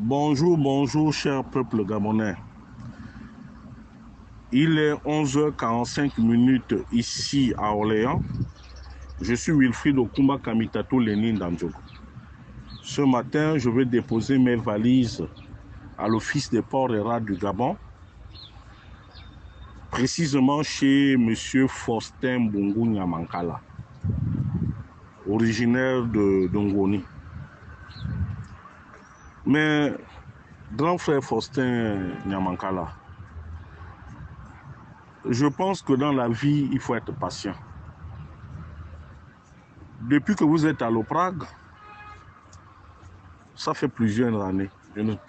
Bonjour, bonjour, cher peuple gabonais. Il est 11h45 ici à Orléans. Je suis Wilfried Okumba Kamitatou Lénine d'Andjogo. Ce matin, je vais déposer mes valises à l'Office des ports et rades du Gabon, précisément chez M. Faustin Mbungu Nyamankala, originaire de Ngoni. Mais, grand frère Faustin Nyamankala, je pense que dans la vie, il faut être patient. Depuis que vous êtes à l'OPRAG, ça fait plusieurs années.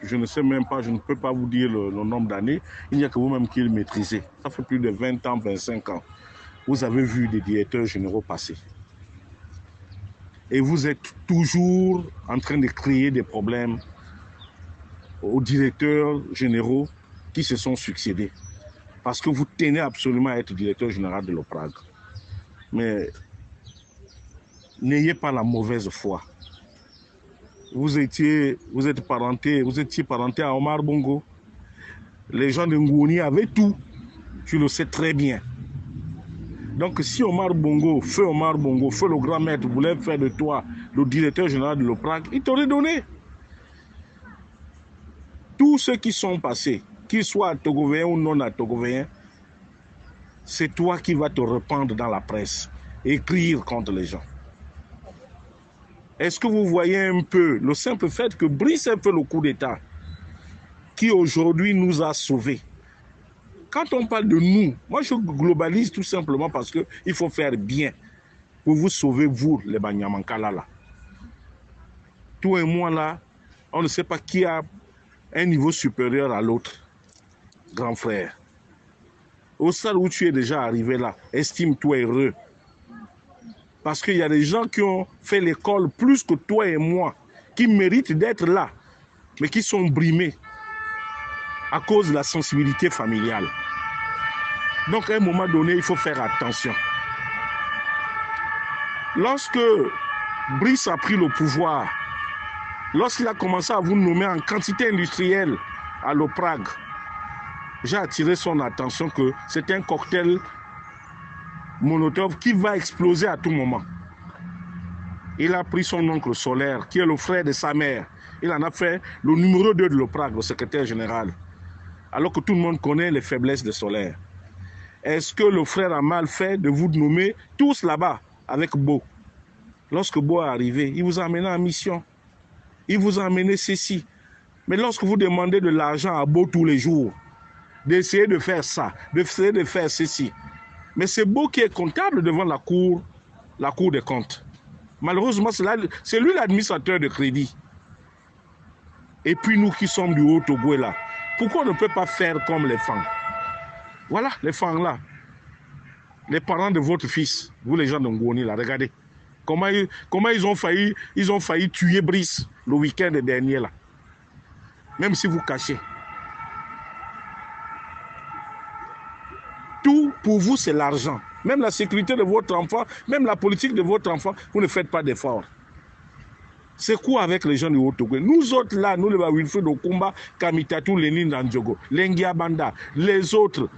Je ne sais même pas, je ne peux pas vous dire le nombre d'années. Il n'y a que vous-même qui le maîtrisez. Ça fait plus de 20 ans, 25 ans. Vous avez vu des directeurs généraux passer. Et vous êtes toujours en train de créer des problèmes aux directeurs généraux qui se sont succédés. Parce que vous tenez absolument à être directeur général de l'OPRAG. Mais n'ayez pas la mauvaise foi. Vous étiez parenté à Omar Bongo. Les gens de Ngoni avaient tout. Tu le sais très bien. Donc si Omar Bongo, feu le grand maître, voulait faire de toi le directeur général de l'OPRAG, il t'aurait donné. Tous ceux qui sont passés, qu'ils soient togovéens ou non togovéens, c'est toi qui vas te répandre dans la presse, écrire contre les gens. Est-ce que vous voyez un peu le simple fait que Brice ait fait le coup d'État qui aujourd'hui nous a sauvés? Quand on parle de nous, moi je globalise tout simplement parce qu'il faut faire bien pour vous sauver, vous, les Banyamankala là. Toi et moi là, on ne sait pas qui a un niveau supérieur à l'autre, grand frère. Au stade où tu es déjà arrivé là, estime-toi heureux. Parce qu'il y a des gens qui ont fait l'école plus que toi et moi, qui méritent d'être là, mais qui sont brimés à cause de la sensibilité familiale. Donc à un moment donné, il faut faire attention. Lorsque Brice a pris le pouvoir, lorsqu'il a commencé à vous nommer en quantité industrielle à l'OPRAG, j'ai attiré son attention que c'est un cocktail Molotov qui va exploser à tout moment. Il a pris son oncle Solaire, qui est le frère de sa mère. Il en a fait le numéro 2 de l'OPRAG, le secrétaire général. Alors que tout le monde connaît les faiblesses de Solaire. Est-ce que le frère a mal fait de vous nommer tous là-bas avec Beau? Lorsque Beau est arrivé, il vous a amené en mission. Il vous a amené ceci. Mais lorsque vous demandez de l'argent à Beau tous les jours, d'essayer de faire ça, d'essayer de faire ceci, mais c'est Beau qui est comptable devant la cour des comptes. Malheureusement, c'est lui l'administrateur de crédit. Et puis nous qui sommes du Haut-Togo là, pourquoi on ne peut pas faire comme les femmes? Voilà, les femmes là. Les parents de votre fils, vous les gens de Ngoni là, regardez. Comment ils ont failli tuer Brice le week-end dernier là. Même si vous cachez. Tout pour vous c'est l'argent. Même la sécurité de votre enfant, même la politique de votre enfant, vous ne faites pas d'efforts. C'est quoi avec les gens du Haut-Togo? Nous autres là, nous les Wilfried Okumba, Kamitatou Lénine d'Andjogo, Lengia Banda, les autres,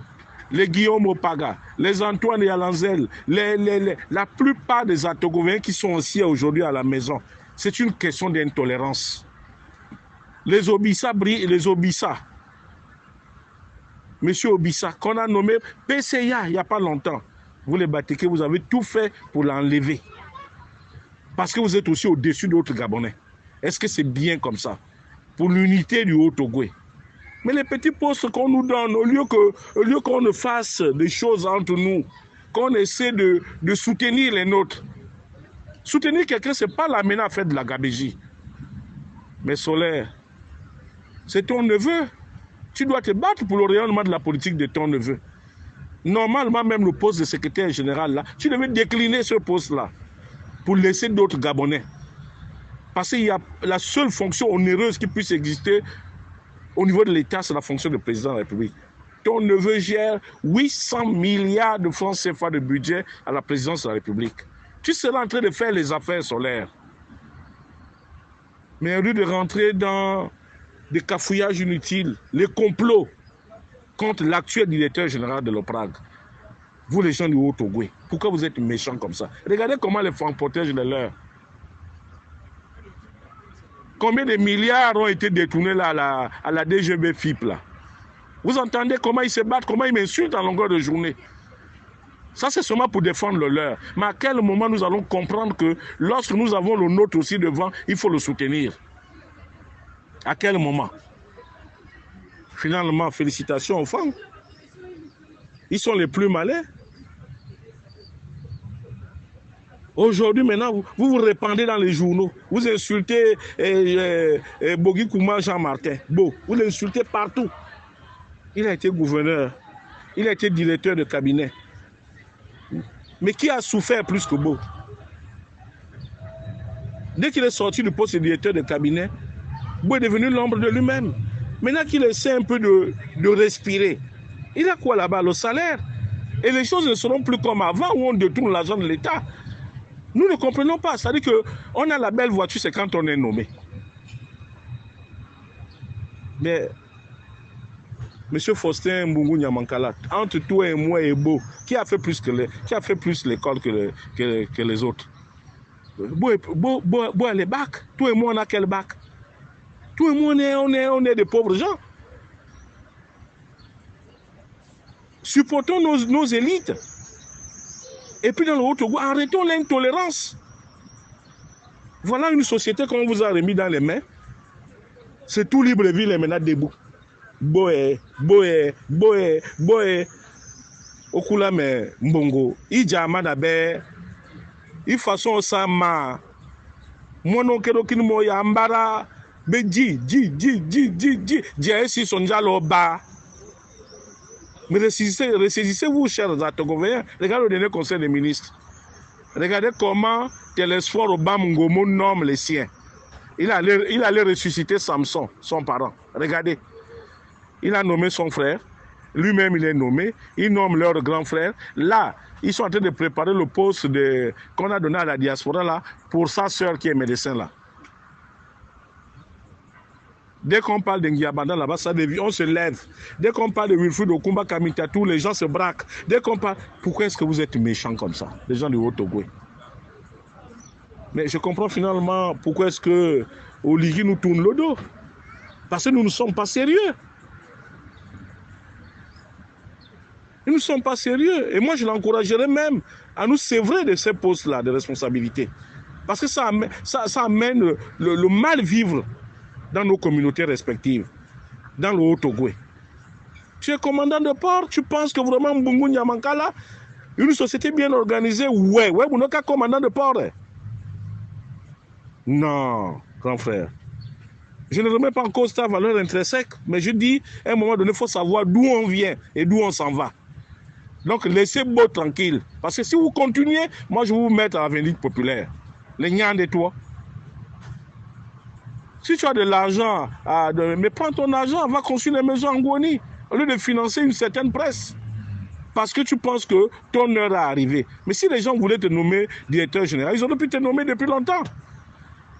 les Guillaume Opaga, les Antoine Yalanzel, la plupart des Togoviens qui sont aussi aujourd'hui à la maison, c'est une question d'intolérance. Les Obissa, Monsieur Obissa, qu'on a nommé PCA il n'y a pas longtemps, vous les Batéké, vous avez tout fait pour l'enlever. Parce que vous êtes aussi au-dessus d'autres Gabonais. Est-ce que c'est bien comme ça? Pour l'unité du Haut-Togo. Mais les petits postes qu'on nous donne, au lieu qu'on ne fasse des choses entre nous, qu'on essaie de soutenir les nôtres. Soutenir quelqu'un, ce n'est pas l'amener à faire de la gabégie. Mais Solaire, c'est ton neveu. Tu dois te battre pour le rayonnement de la politique de ton neveu. Normalement, même le poste de secrétaire général, là, tu devais décliner ce poste-là pour laisser d'autres Gabonais. Parce qu'il y a la seule fonction onéreuse qui puisse exister au niveau de l'État, c'est la fonction de président de la République. Ton neveu gère 800 milliards de francs CFA de budget à la présidence de la République. Tu seras en train de faire les affaires Solaires. Mais au lieu de rentrer dans des cafouillages inutiles, les complots contre l'actuel directeur général de l'OPRAG. Vous les gens du Haut-Togo, pourquoi vous êtes méchants comme ça? Regardez comment les francs protègent de l'heure. Combien de milliards ont été détournés là, à la DGB FIP là? Vous entendez comment ils se battent, comment ils m'insultent en longueur de journée? Ça, c'est seulement pour défendre le leur. Mais à quel moment nous allons comprendre que lorsque nous avons le nôtre aussi devant, il faut le soutenir? À quel moment? Finalement, félicitations aux femmes. Ils sont les plus malins. Aujourd'hui, maintenant, vous vous répandez dans les journaux. Vous insultez Bogi Kouma Jean-Martin. Vous l'insultez partout. Il a été gouverneur. Il a été directeur de cabinet. Mais qui a souffert plus que Beau? Dès qu'il est sorti du poste de directeur de cabinet, Beau est devenu l'ombre de lui-même. Maintenant qu'il essaie un peu de respirer, il a quoi là-bas? Le salaire. Et les choses ne seront plus comme avant où on détourne l'argent de l'État. Nous ne comprenons pas. C'est-à-dire qu'on a la belle voiture, c'est quand on est nommé. Mais, M. Faustin Mbungu Nyamankala, entre toi et moi et Beau, qui a fait plus l'école que les autres? Beau a les bacs. Toi et moi, on a quel bac? Toi et moi, on est des pauvres gens. Supportons nos élites. Et puis dans le Haut-Togo, arrêtons l'intolérance. Voilà une société qu'on vous a remis dans les mains. C'est tout Libreville est maintenant debout. Boé. Okula me mbongo. Ija madabe. I façon sama. Mono kedo kinmo ya ambara. Beji. Ji sonja loba. Mais ressaisissez-vous, chers Togoviens. Regardez le dernier conseil des ministres. Regardez comment Télésphore Obama-Ngomo nomme les siens. Il allait ressusciter Samson, son parent. Regardez. Il a nommé son frère. Lui-même, il est nommé. Il nomme leur grand frère. Là, ils sont en train de préparer le poste qu'on a donné à la diaspora là, pour sa sœur qui est médecin là. Dès qu'on parle de Ngiabanda là-bas, on se lève. Dès qu'on parle de Wilfried Okumba Kamitatou, les gens se braquent. Dès qu'on parle, pourquoi est-ce que vous êtes méchants comme ça, les gens du Haut-Togo? Mais je comprends finalement pourquoi est-ce que Oligui nous tourne le dos. Parce que nous ne sommes pas sérieux. Nous ne sommes pas sérieux. Et moi, je l'encouragerais même à nous sévrer de ces postes-là de responsabilité. Parce que ça amène le mal-vivre dans nos communautés respectives, dans le Haut-Togo. Tu es commandant de port, tu penses que vraiment Mbungu Nyamankala, une société bien organisée, ouais, vous n'êtes qu'un commandant de port. Non, grand frère. Je ne remets pas en cause ta valeur intrinsèque, mais je dis, à un moment donné, il faut savoir d'où on vient et d'où on s'en va. Donc, laissez Beau tranquille. Parce que si vous continuez, moi, je vais vous mettre à la vindicte populaire. Les nians de toi. Si tu as de l'argent, mais prends ton argent, va construire les maisons en Goni, au lieu de financer une certaine presse. Parce que tu penses que ton heure est arrivée. Mais si les gens voulaient te nommer directeur général, ils auraient pu te nommer depuis longtemps.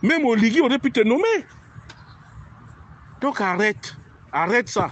Même Oligui aurait pu te nommer. Donc arrête ça.